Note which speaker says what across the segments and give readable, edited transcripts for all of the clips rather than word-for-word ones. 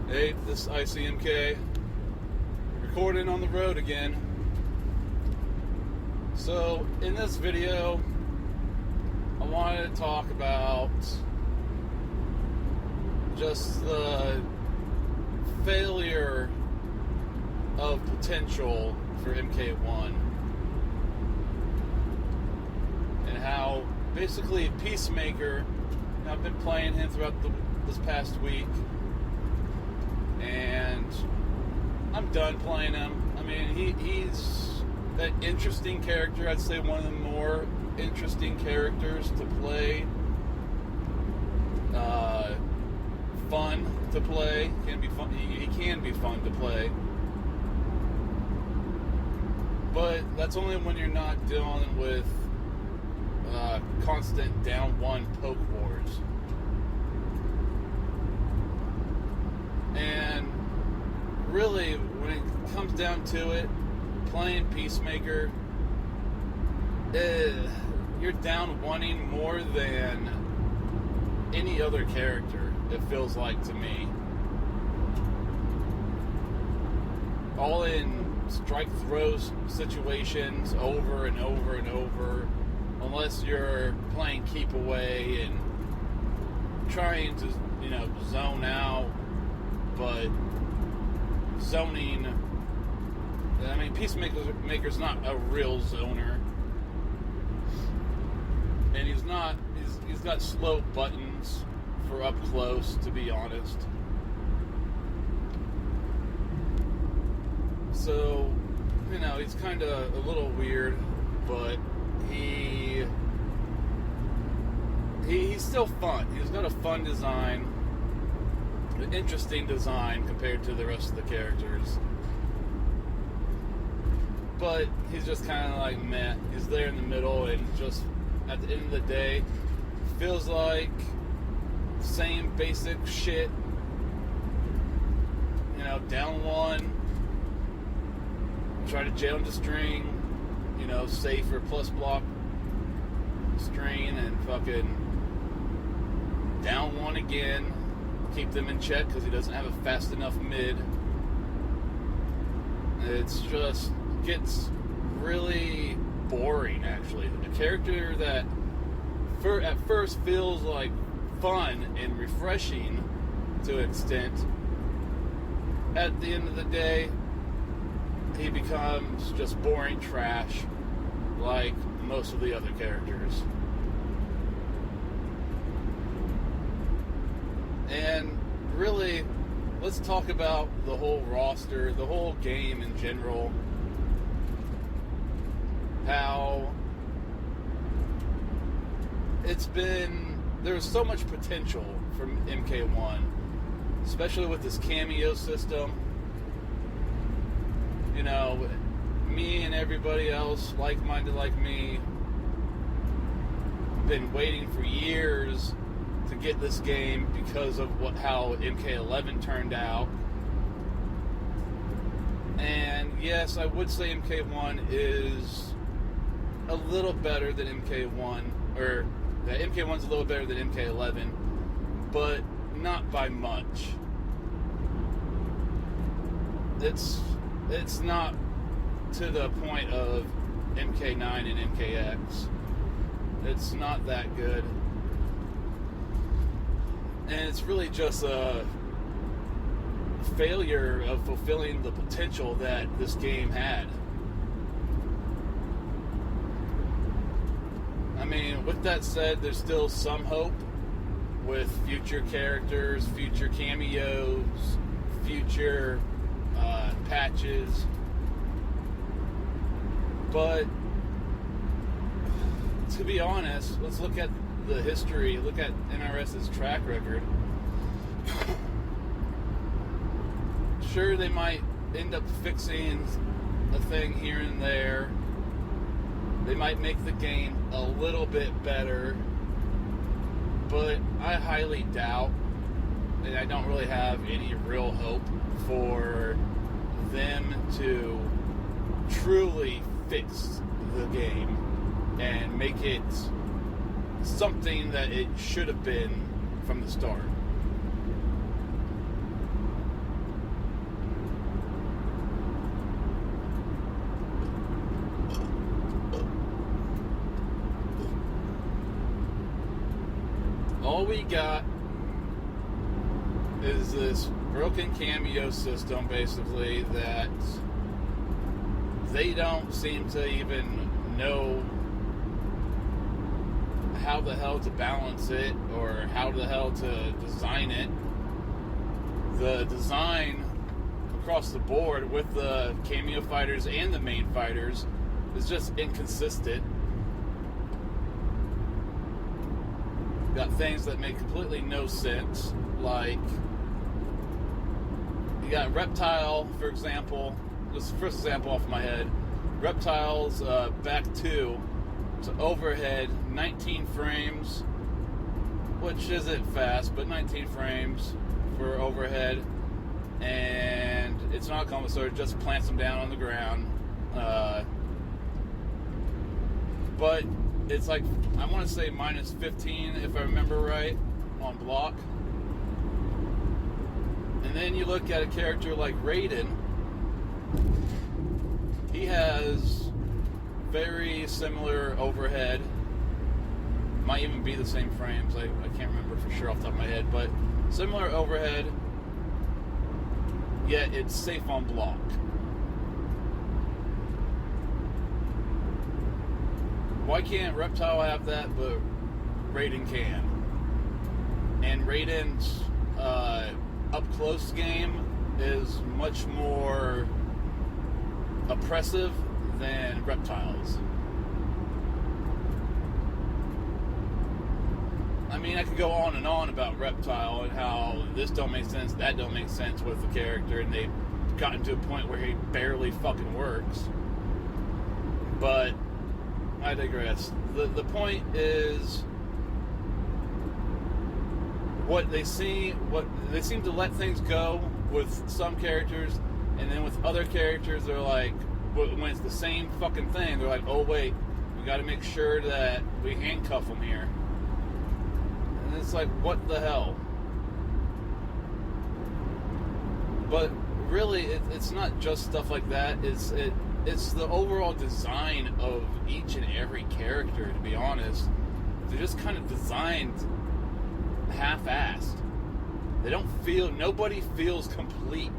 Speaker 1: Hey, this is ICMK, recording on the road again. So, in this video, I wanted to talk about just the failure of potential for MK1 and how basically Peacemaker, I've been playing him throughout this past week, and I'm done playing him. I mean, he's an interesting character. I'd say one of the more interesting characters to play. Fun to play. Can be fun. He can be fun to play. But that's only when you're not dealing with constant down one poke wars. And really, when it comes down to it, playing Peacemaker, you're down wanting more than any other character, it feels like to me. All in strike throws situations over and over and over, unless you're playing keep away and trying to, zone out. But zoning, I mean, Peacemaker's not a real zoner. And he's got slow buttons for up close, to be honest. So, he's kind of a little weird, but he's still fun. He's got a fun design, an interesting design compared to the rest of the characters. But he's just kind of like meh. He's there in the middle, and just at the end of the day, feels like same basic shit. Down one, try to jail him to string, safe or plus block string, and fucking down one again. Keep them in check because he doesn't have a fast enough mid. It's just gets really boring, actually. A character that at first feels like fun and refreshing to an extent, at the end of the day, he becomes just boring trash like most of the other characters. And really, let's talk about the whole roster, the whole game in general. How there's so much potential from MK1, especially with this cameo system. Me and everybody else like-minded like me been waiting for years to get this game because of how MK11 turned out. And yes, I would say MK1 is a little better than MK1, or that MK1's a little better than MK11, but not by much. It's not to the point of MK9 and MKX. It's not that good. And it's really just a failure of fulfilling the potential that this game had. I mean, with that said, there's still some hope with future characters, future cameos, future patches. But to be honest, let's look at the history, look at NRS's track record. Sure, they might end up fixing a thing here and there. They might make the game a little bit better, but I highly doubt, and I don't really have any real hope for them to truly fix the game and make it something that it should have been from the start. we got is this broken cameo system, basically, that they don't seem to even know how the hell to balance it or how the hell to design it. The design across the board with the cameo fighters and the main fighters is just inconsistent. Got things that make completely no sense, like you got Reptile, for example. This is the first example off my head. Reptile's back two, so overhead 19 frames, which isn't fast, but 19 frames for overhead, and it's not Kombat, so it just plants them down on the ground. But it's like, I want to say minus 15, if I remember right, on block. And then you look at a character like Raiden. He has very similar overhead. Might even be the same frames. I can't remember for sure off the top of my head, but similar overhead, yet it's safe on block. Why can't Reptile have that, but Raiden can? And Raiden's up-close game is much more oppressive than Reptile's. I mean, I could go on and on about Reptile and how this don't make sense, that don't make sense with the character, and they've gotten to a point where he barely fucking works. But I digress. The point is, what they seem to let things go with some characters, and then with other characters, they're like, when it's the same fucking thing, they're like, oh wait, we got to make sure that we handcuff them here. And it's like, what the hell? But really, it's not just stuff like that. It's the overall design of each and every character, to be honest. They're just kind of designed half-assed. Nobody feels complete.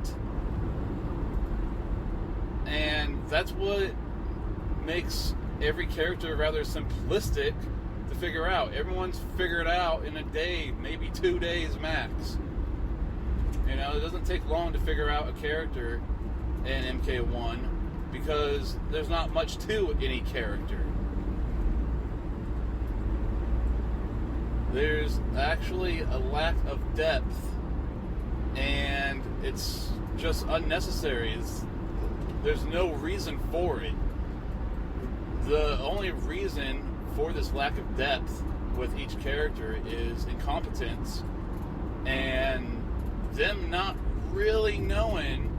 Speaker 1: And that's what makes every character rather simplistic to figure out. Everyone's figured out in a day, maybe 2 days max. You know, it doesn't take long to figure out a character in MK1 because there's not much to any character. There's actually a lack of depth, and it's just unnecessary. There's no reason for it. The only reason for this lack of depth with each character is incompetence and them not really knowing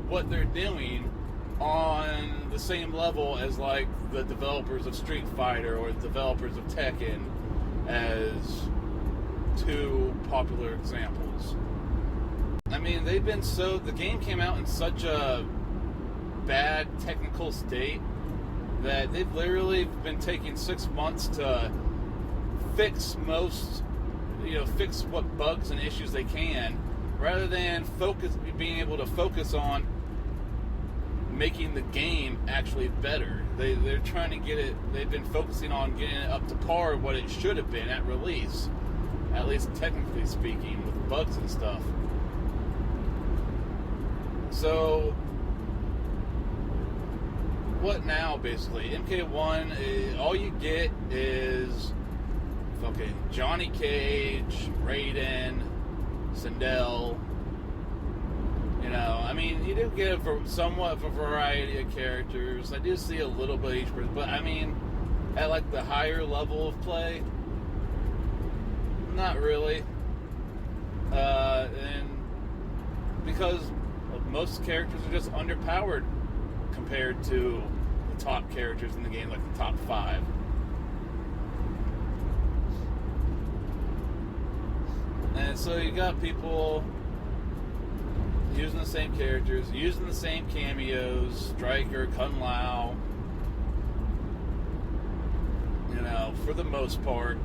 Speaker 1: what they're doing on the same level as like the developers of Street Fighter or the developers of Tekken, as two popular examples. I mean, the game came out in such a bad technical state that they've literally been taking 6 months to fix fix what bugs and issues they can, rather than being able to focus on making the game actually better. They're trying to get it, they've been focusing on getting it up to par what it should have been at release, at least technically speaking, with bugs and stuff. So what now, basically? MK1, all you get is fucking Johnny Cage, Raiden, Sindel. You know, I mean, you do get somewhat of a variety of characters. I do see a little bit of each person, but I mean, at like the higher level of play, not really. And because most characters are just underpowered compared to the top characters in the game, like the top 5. And so you got people using the same characters, using the same cameos, Stryker, Kung Lao, you know, for the most part.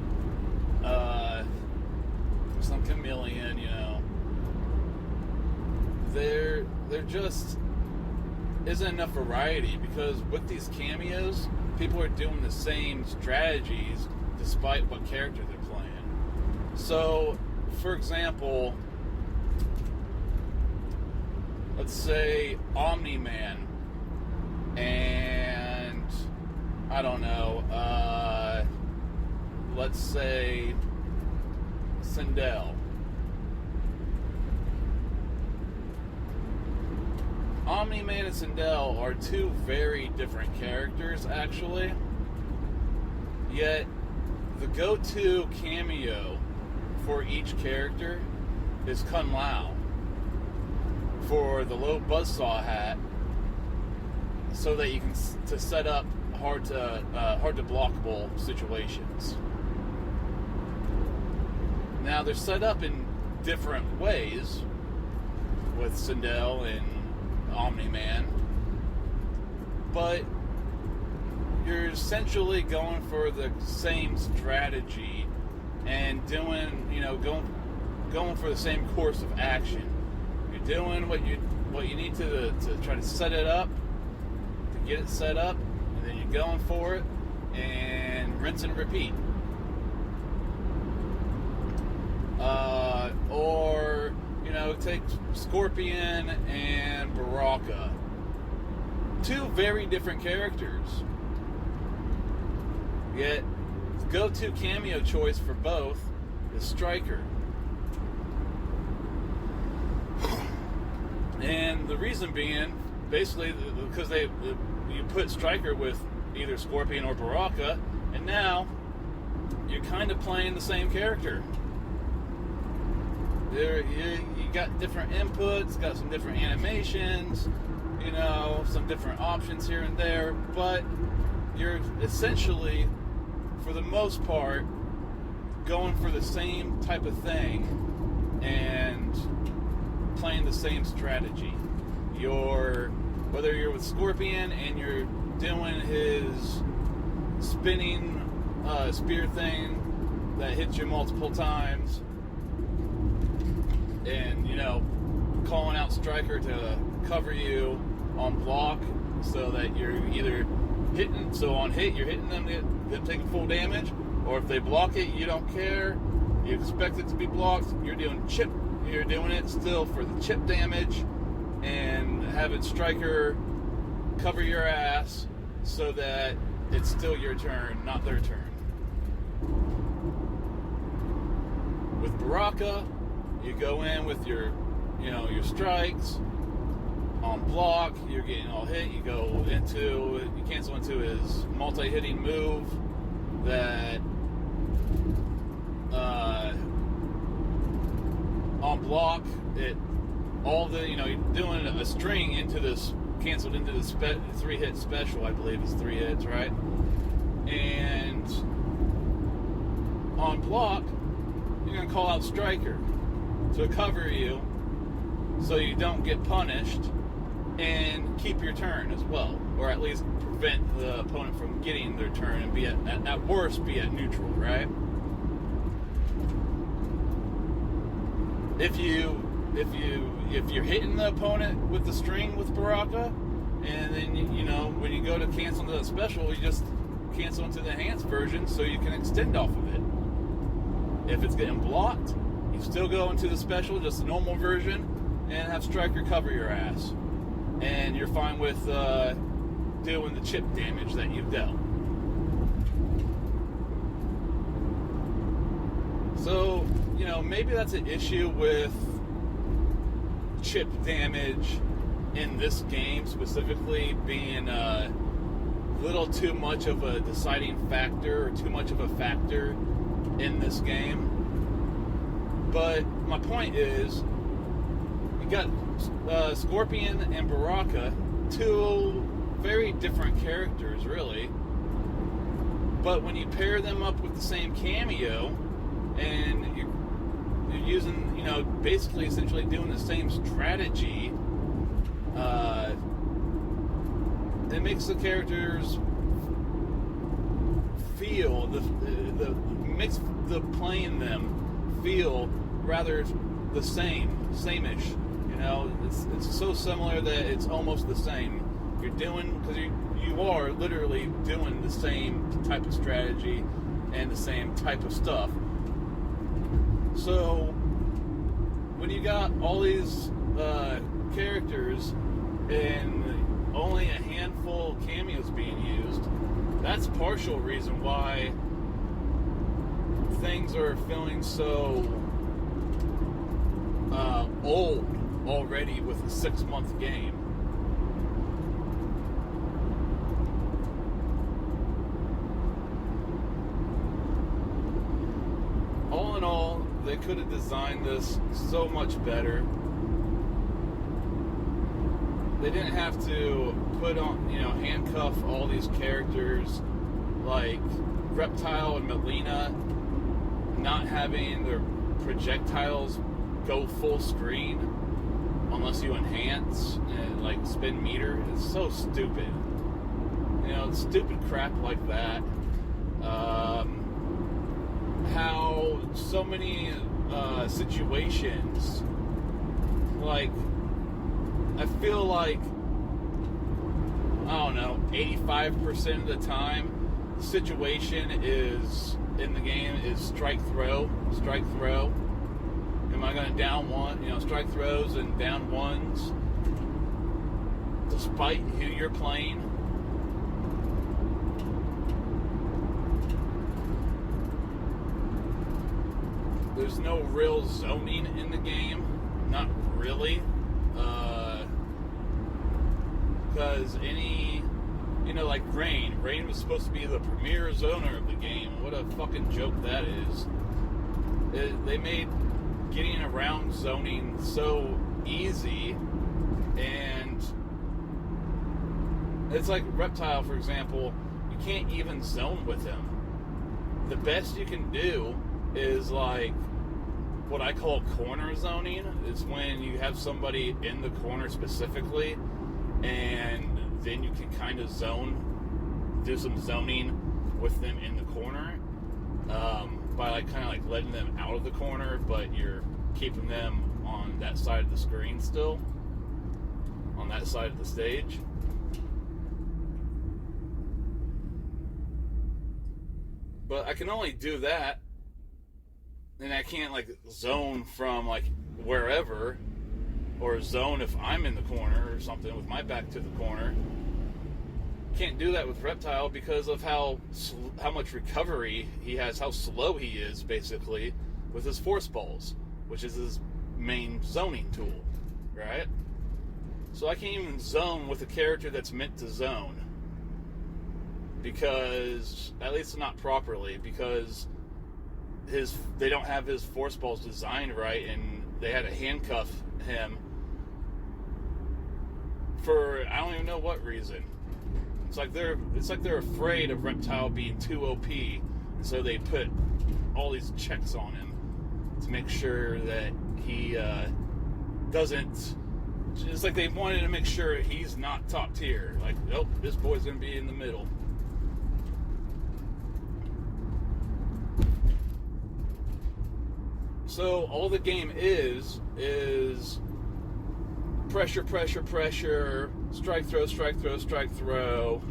Speaker 1: some chameleon, you know. There just isn't enough variety, because with these cameos, people are doing the same strategies despite what character they're playing. So, for example, let's say Omni-Man and, I don't know, let's say Sindel. Omni-Man and Sindel are two very different characters, actually. Yet, the go-to cameo for each character is Kun Lao for the low buzzsaw hat, so that you can to set up hard to blockable situations. Now, they're set up in different ways with Sindel and Omni-Man, but you're essentially going for the same strategy and doing, you know, going for the same course of action. You're doing what you need to try to set it up, to get it set up, and then you're going for it, and rinse and repeat. Or, you know, take Scorpion and Baraka. Two very different characters. Yet, the go-to cameo choice for both is Stryker. And the reason being, basically, because you put Stryker with either Scorpion or Baraka, and now you're kind of playing the same character. You got different inputs, got some different animations, you know, some different options here and there, but you're essentially, for the most part, going for the same type of thing and playing the same strategy. Whether you're with Scorpion and you're doing his spinning spear thing that hits you multiple times, and, you know, calling out Stryker to cover you on block so that you're either hitting, so on hit you're hitting them taking full damage, or if they block it, you don't care, you expect it to be blocked, you're doing it still for the chip damage, and having Stryker cover your ass so that it's still your turn, not their turn. With Baraka, you go in with your strikes on block. You're getting all hit. You cancel into his multi-hitting move that on block you're doing a string into this canceled into this 3-hit special. I believe it's 3 hits, right? And on block, you're gonna call out Stryker to cover you so you don't get punished and keep your turn as well, or at least prevent the opponent from getting their turn and be at worst be at neutral, right? If you're hitting the opponent with the string with Baraka, and then when you go to cancel into the special, you just cancel into the enhanced version so you can extend off of it. If it's getting blocked, you still go into the special, just the normal version, and have Stryker cover your ass. And you're fine with doing the chip damage that you've dealt. So, maybe that's an issue with chip damage in this game specifically being a little too much of a deciding factor, or too much of a factor in this game. But my point is, you got Scorpion and Baraka, two very different characters, really. But when you pair them up with the same cameo, and you're using, basically essentially doing the same strategy, it makes the characters feel makes the playing them feel rather the same-ish. You know, it's so similar that it's almost the same. You're doing, because you are literally doing the same type of strategy and the same type of stuff. So when you got all these characters and only a handful of cameos being used, that's partial reason why things are feeling so old already with a 6-month game. All in all, they could have designed this so much better. They didn't have to put on, handcuff all these characters like Reptile and Mileena, not having their projectiles go full screen unless you enhance and like spin meter. It's so stupid. It's stupid crap like that. How so many situations, like, I feel like, I don't know, 85% of the time, the situation is in the game is strike throw. Am I going to down one? Strike throws and down ones, despite who you're playing. There's no real zoning in the game. Not really. Because like Rain was supposed to be the premier zoner of the game. What a fucking joke that is. They made getting around zoning so easy, and it's like Reptile, for example, you can't even zone with him. The best you can do is like what I call corner zoning. Is when you have somebody in the corner specifically, and then you can kind of do some zoning with them in the corner, by like kind of like letting them out of the corner, but you're keeping them on that side of the screen still, on that side of the stage. But I can only do that, and I can't like zone from like wherever, or zone if I'm in the corner or something with my back to the corner. Can't do that with Reptile because of how much recovery he has, how slow he is basically with his force balls, which is his main zoning tool, right? So I can't even zone with a character that's meant to zone, because at least not properly, because they don't have his force balls designed right, and they had to handcuff him for I don't even know what reason. It's like they're afraid of Reptile being too OP, and so they put all these checks on him to make sure that he doesn't. It's like they wanted to make sure he's not top tier. Like, nope, this boy's gonna be in the middle. So all the game is pressure, strike throw,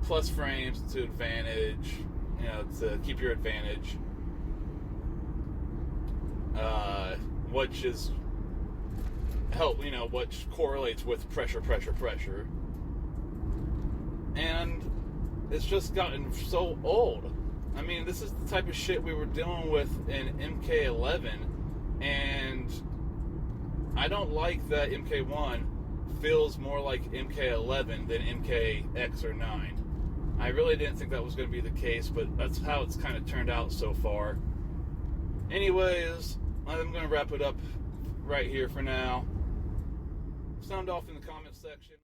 Speaker 1: plus frames to advantage, to keep your advantage, which is which correlates with pressure, and it's just gotten so old. I mean, this is the type of shit we were dealing with in MK11, and I don't like that MK1 feels more like MK11 than MKX or 9. I really didn't think that was going to be the case, but that's how it's kind of turned out so far. Anyways, I'm going to wrap it up right here for now. Sound off in the comments section.